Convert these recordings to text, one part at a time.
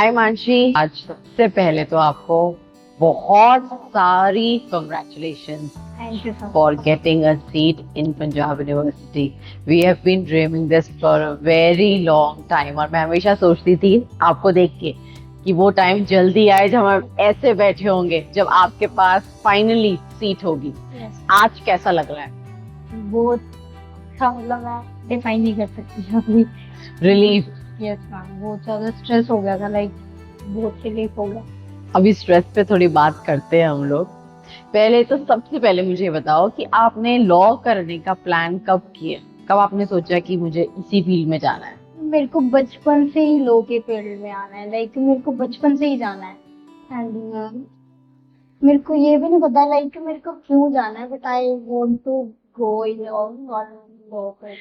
हाय मानसी, आज सबसे पहले तो आपको बहुत सारी congratulations thank you sir. For getting a seat in Punjab university. We have been dreaming this for a very long time और मैं हमेशा सोचती थी आपको देख के कि वो टाइम जल्दी आए जब हम ऐसे बैठे होंगे, जब आपके पास फाइनली सीट होगी। आज कैसा लग रहा है? बहुत अच्छा, मतलब मैं डिफाइन नहीं कर सकती अभी। रिलीफ? यस मैम, बहुत ज्यादा स्ट्रेस हो गया था, लाइक बहुत रिलीफ हो गया। अभी स्ट्रेस पे थोड़ी बात करते हैं हम लोग। पहले तो सबसे पहले मुझे ये बताओ कि आपने लॉ करने का प्लान कब किया? कब आपने सोचा कि मुझे इसी फील्ड में जाना है? मेरे को बचपन से ही लॉ के फील्ड में आना है, लाइक मेरे को बचपन से ही जाना है। एंड मेरे को ये भी नहीं पता लाइक मेरे को क्यों जाना है, but I want to go in law और लॉ कर।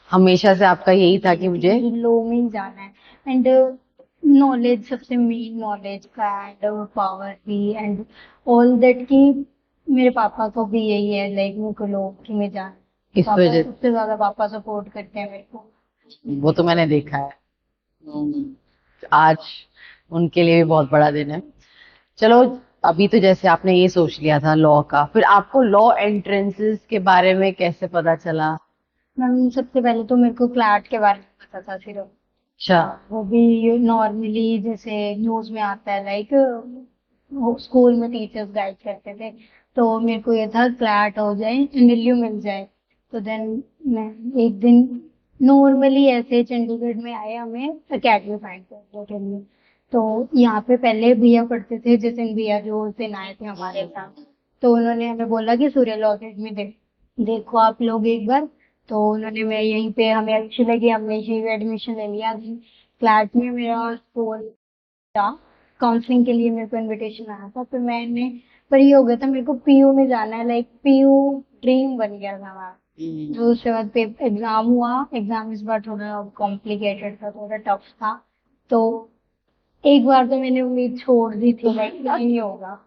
हमेशा से आपका यही था कि मुझे लॉ में ही जाना है। एंड नॉलेज, सबसे मेन नॉलेज का, एंड पावर भी, एंड ऑल दैट की मेरे पापा को भी यही है, लाइक मेरे को लॉ की में जाना। इस पापा वजह, सबसे ज्यादा पापा सपोर्ट करते हैं मेरे को। वो तो मैंने देखा है। आज उनके लिए भी बहुत बड़ा दिन है। चलो, अभी तो जैसे आपने ये सोच लिया था लॉ का, फिर आपको लॉ एंट्रेंसेस के बारे में कैसे पता चला? मैम सबसे पहले तो मेरे को क्लैट के बारे में पता था सिर्फ। अच्छा। वो भी नॉर्मली जैसे न्यूज में आता है, लाइक स्कूल में टीचर्स गाइड करते थे। तो मेरे को ये था क्लैट हो जाए, एनएलयू मिल जाए। तो देन मैं एक दिन नॉर्मली ऐसे चंडीगढ़ में आए, हमें अकेडमी फाइंड करने के लिए। तो यहाँ पे पहले भैया पढ़ते थे, जतिन भैया, जो उस दिन आए थे हमारे साथ। तो उन्होंने हमें बोला कि सूर्य लॉ अकेडमी देखो आप लोग एक बार। तो उन्होंने, मैं यहीं पे, हमें अच्छी लगी, हमने यहीं पे एडमिशन ले लिया। फ्लैट में मेरा स्कूल था, काउंसलिंग के लिए मेरे को इनविटेशन आया था। फिर मैंने, पर ये हो गया था मेरे को पीयू में जाना है, लाइक पीयू ड्रीम बन गया था हमारा। तो उसके बाद एग्जाम हुआ। एग्जाम इस बार थोड़ा कॉम्प्लिकेटेड था, थोड़ा टफ था। तो एक बार तो मैंने उम्मीद छोड़ दी थी, लाइक नहीं होगा।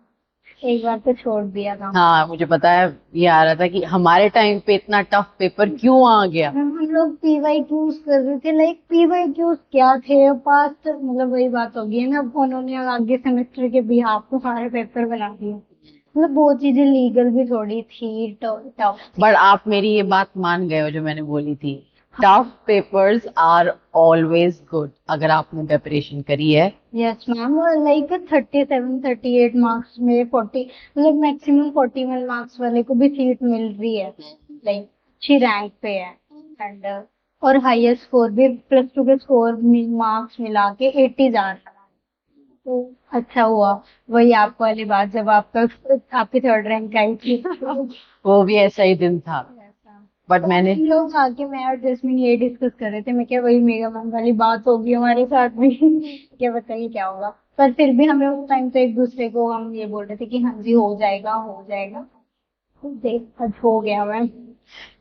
एक बार तो छोड़ दिया था। हाँ, मुझे पता है। ये आ रहा था कि हमारे टाइम पे इतना टफ पेपर क्यों आ गया। हम लोग पीवाई क्यूज कर रहे थे, लाइक पीवाई क्यूज क्या थे, पास मतलब वही बात होगी है ना, उन्होंने आगे सेमेस्टर के बिहाफ को सारे पेपर बना दिए। मतलब बहुत चीजें लीगल भी थोड़ी थी, टफ थी। बट आप मेरी ये बात मान गए हो जो मैंने बोली थी, tough papers are always good अगर आपने प्रिपरेशन करी है। यस मैम, लाइक 37-38 मार्क्स में 40, मतलब मैक्सिमम 41 मार्क्स वाले को भी सीट मिल रही है, लाइक अच्छी रैंक पे है। एंड और हाईएस्ट स्कोर भी, +2 के स्कोर मार्क्स मिला के 80 जा रहा है। तो अच्छा हुआ। वही आपको वाली बात, जब आपकी थर्ड रैंक आई थी। वो भी ऐसा ही दिन था। ऐसा। बट तो मैंने, हम लोग आके, मैं और जैस्मिन ये डिस्कस कर रहे थे, मैं क्या वही मेगा मैम वाली बात होगी हमारे साथ भी। क्या पता नहीं क्या होगा। पर फिर भी हमें उस टाइम तो एक दूसरे को हम ये बोल रहे थे कि हाँ जी हो जाएगा, हो जाएगा। तो देख, आज हो गया मैम।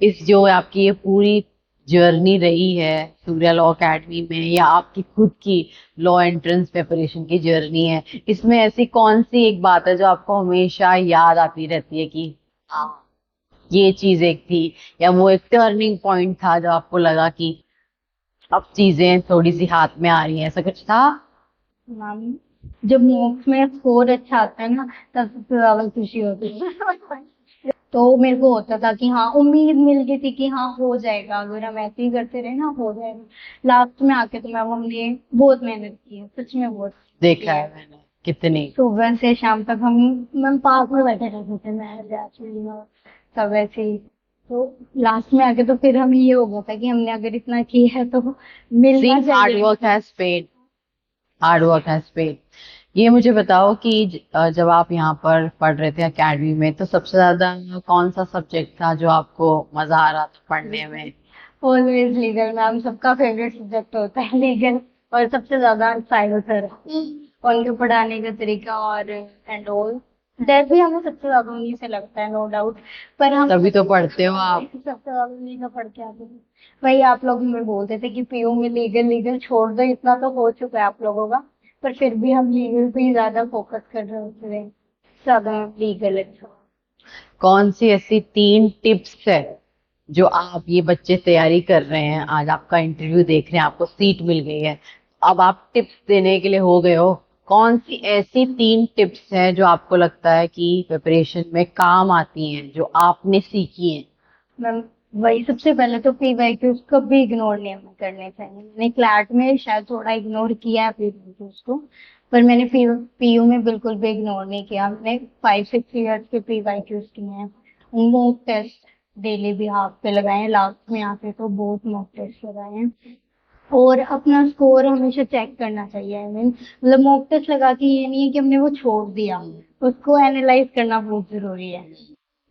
इस जो आपकी ये पूरी जर्नी रही है सूर्या लॉ एकेडमी में, या आपकी खुद की लॉ एंट्रेंस प्रिपरेशन की जर्नी है, इसमें ऐसी कौन सी एक बात है जो आपको हमेशा याद आती रहती है कि हाँ, ये चीज एक थी, या वो एक टर्निंग पॉइंट था जो आपको लगा कि अब चीजें थोड़ी सी हाथ में आ रही हैं, ऐसा कुछ था? मैम जब मॉक्स में स्कोर अच्छा आता है ना, तब सबसे ज्यादा खुशी होती है। तो मेरे को होता था कि हाँ, उम्मीद मिल गई थी कि हाँ हो जाएगा, अगर हम ऐसे ही करते रहे ना हो जाएगा। लास्ट में आके तो मैम हमने बहुत मेहनत की है, सच में बहुत देखा है मैंने कितनी। सुबह से शाम तक हम पार्क में बैठे रहते थे, मैं जैस्मिन और सब ऐसे ही। तो लास्ट में आके तो फिर हमें ये हो गया था कि हमने अगर इतना किया है तो सी मिलना हार्ड चाहिए। Work has paid, hard work has paid. ये मुझे बताओ कि जब आप यहाँ पर पढ़ रहे थे एकेडमी में, तो सबसे ज्यादा कौन सा सब्जेक्ट था जो आपको मजा आ रहा था पढ़ने में? ऑलवेज लीगल मैम, सबका फेवरेट सब्जेक्ट होता है लीगल। और सबसे ज्यादा साइबर सर, उनके पढ़ाने का तरीका और एंड ऑल। डर भी हमें सबसे ज्यादा उन्हीं से लगता है, नो डाउट। पर हम तभी तो पढ़ते हो आप। सबसे ज्यादा उन्हीं का पढ़ के आते थे। वही आप लोग हमें बोलते थे कि पीयू में लीगल, लीगल छोड़ दो, इतना तो हो चुका है आप लोगों का। पर फिर भी हम लीगल पे ही ज्यादा फोकस कर रहे होते थे, ज्यादा लीगल अच्छा। कौन सी ऐसी 3 टिप्स है जो आप, ये बच्चे तैयारी कर रहे हैं, आज आपका इंटरव्यू देख रहे हैं, आपको सीट मिल गई है, अब आप टिप्स देने के लिए हो गए हो, कौन सी ऐसी 3 टिप्स हैं जो आपको लगता है कि प्रिपरेशन में काम आती हैं, जो आपने सीखी हैं? मैम वही सबसे पहले तो PYQs कभी इग्नोर नहीं हमें करने चाहिए। मैंने क्लैट में शायद थोड़ा इग्नोर किया है PYQs को, पर मैंने PU में बिल्कुल भी इग्नोर नहीं किया। मैंने 5-6 ईयर्स के PYQs किए हैं। मॉक टेस्ट डेली भी हाफ पे लगाए हैं, लास्ट में आके तो बहुत मॉक टेस्ट लगाए हैं। और अपना स्कोर हमेशा चेक करना चाहिए। आई मीन मतलब मॉक टेस्ट लगा के ये नहीं है कि हमने वो छोड़ दिया, उसको एनालाइज करना बहुत जरूरी है।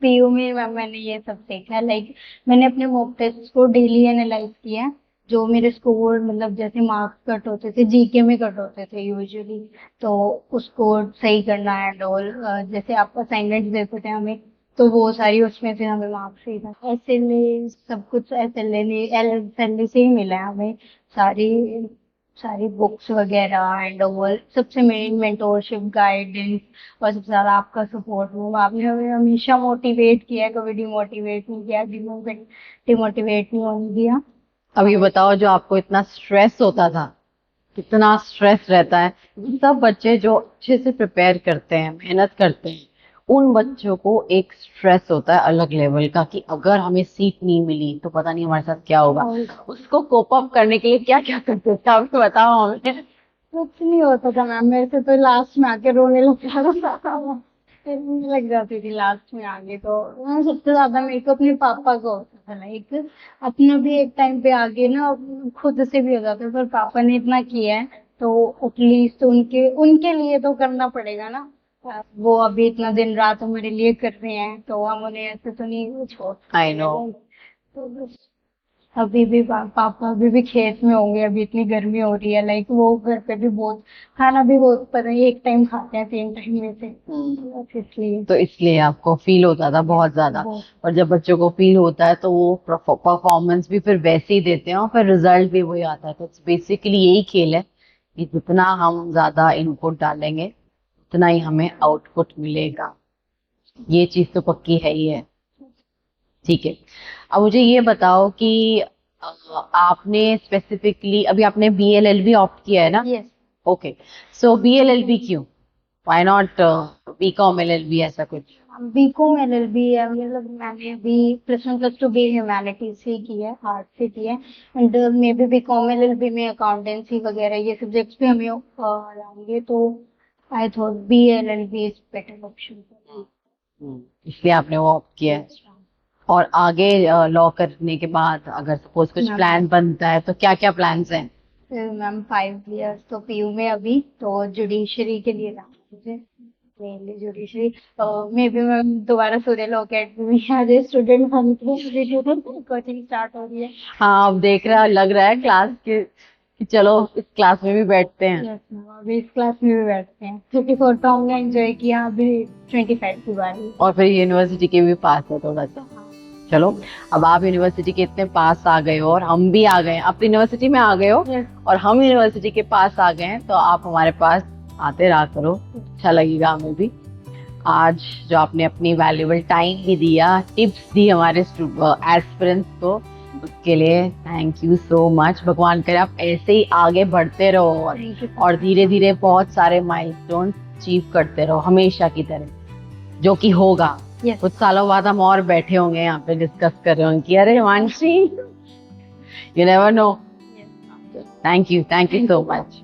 PU में मैंने ये सब सीखा है। लाइक मैंने अपने मॉक टेस्ट को डेली एनालाइज किया है। जो मेरे स्कोर मतलब जैसे मार्क्स कट होते थे, GK में कट होते थे यूजुअली, तो उसको सही करना है। और जैसे आप असाइनमेंट देते थे हमें, तो वो सारी उसमें से हमें मार्क्स ही था। SLA सब कुछ SLA से ही मिला है हमें। सारी सारी बुक्स वगैरह एंड ऑल, सबसे मेन मेंटोरशिप, गाइडेंस, और सबसे ज्यादा आपका सपोर्ट। वो आपने हमें हमेशा मोटिवेट किया है, कभी डिमोटिवेट नहीं किया, डिमोटिवेट नहीं होने दिया। अब ये बताओ, जो आपको इतना स्ट्रेस होता था, कितना स्ट्रेस रहता है, सब बच्चे जो अच्छे से प्रिपेयर करते हैं, मेहनत करते हैं, उन बच्चों को एक स्ट्रेस होता है अलग लेवल का कि अगर हमें सीट नहीं मिली तो पता नहीं हमारे साथ क्या होगा। उसको कोप अप करने के लिए क्या क्या करते थे, आप बताओ हमें। कुछ नहीं होता था मैम, मेरे से तो लास्ट में आके रोने लग जाता था। फिर मुझे लग जाती थी लास्ट में आगे। तो सबसे ज्यादा मेरे को अपने पापा का होता था। लाइक अपना भी एक टाइम पे आगे ना खुद से भी हो जाता है, पर पापा ने इतना किया है तो एटलीस्ट उनके उनके लिए तो करना पड़ेगा ना। वो अभी इतना दिन रात हमारे लिए कर रहे हैं, तो हम उन्हें ऐसे तो नहीं छोड़ आई नो। तो बस अभी भी पापा अभी भी खेत में होंगे, अभी इतनी गर्मी हो रही है। लाइक वो घर पे भी बहुत खाना भी बहुत पता है, एक टाइम खाते हैं 3 टाइम में से, बस इसलिए। तो इसलिए आपको फील होता था बहुत ज्यादा। बहुत। और जब बच्चों को फील होता है तो वो परफॉर्मेंस भी फिर वैसे ही देते हैं और फिर रिजल्ट भी वही आता है। तो बेसिकली यही खेल है कि जितना हम ज्यादा इनपुट डालेंगे उतना ही हमें आउटपुट मिलेगा। ये चीज तो पक्की है ही है। ठीक है, अब मुझे ये बताओ कि आपने स्पेसिफिकली अभी आपने BLLB ऑप्ट किया है ना? यस। ओके, सो BLLB क्यों? व्हाई नॉट BCom LLB ऐसा कुछ? BCom LLB है, मतलब मैंने अभी +1 +2 भी ह्यूमैनिटीज से की है, आर्ट से की है। And may be BCom LLB में अकाउंटेंसी वगैरह ये सब्जेक्ट्स भी हमें आएंगे, तो I thought BLLB is better option. इसलिए आपने वो ऑप्ट किया है। और आगे लॉ करने के बाद अगर सपोज कुछ मैम प्लान बनता है तो क्या क्या प्लान्स हैं? मैम 5 इयर्स तो PU में, अभी तो जुडिशरी के लिए जाना है मुझे, mainly judiciary. May be ma'am दोबारा सूर्य लॉ अकेडमी में एज ए स्टूडेंट बन के कोचिंग स्टार्ट हो रही है। हाँ, अब देख रहा लग रहा है क्लास के कि चलो इस क्लास में भी बैठते हैं। यस मैम, अभी इस क्लास में भी बैठते हैं। 34 तो हमने एंजॉय किया, अभी 25 की बारी। और फिर यूनिवर्सिटी के भी पास है थोड़ा सा। चलो, अब आप यूनिवर्सिटी के इतने पास आ गए हो और हम भी आ गए हैं, आप यूनिवर्सिटी में आ गए हो यस। और हम यूनिवर्सिटी के पास आ गए हैं, तो आप हमारे पास आते रहा करो, अच्छा लगेगा हमें भी। आज जो आपने अपनी वैल्यूएबल टाइम भी दिया, टिप्स दी हमारे एस्पिरेंट्स को, उसके लिए थैंक यू सो मच। भगवान करे आप ऐसे ही आगे बढ़ते रहो और धीरे धीरे बहुत सारे माइलस्टोन अचीव करते रहो हमेशा की तरह, जो कि होगा। यस। कुछ सालों बाद हम और बैठे होंगे यहाँ पे डिस्कस कर रहे होंगे कि अरे Himanshi, you never know. Thank you so much.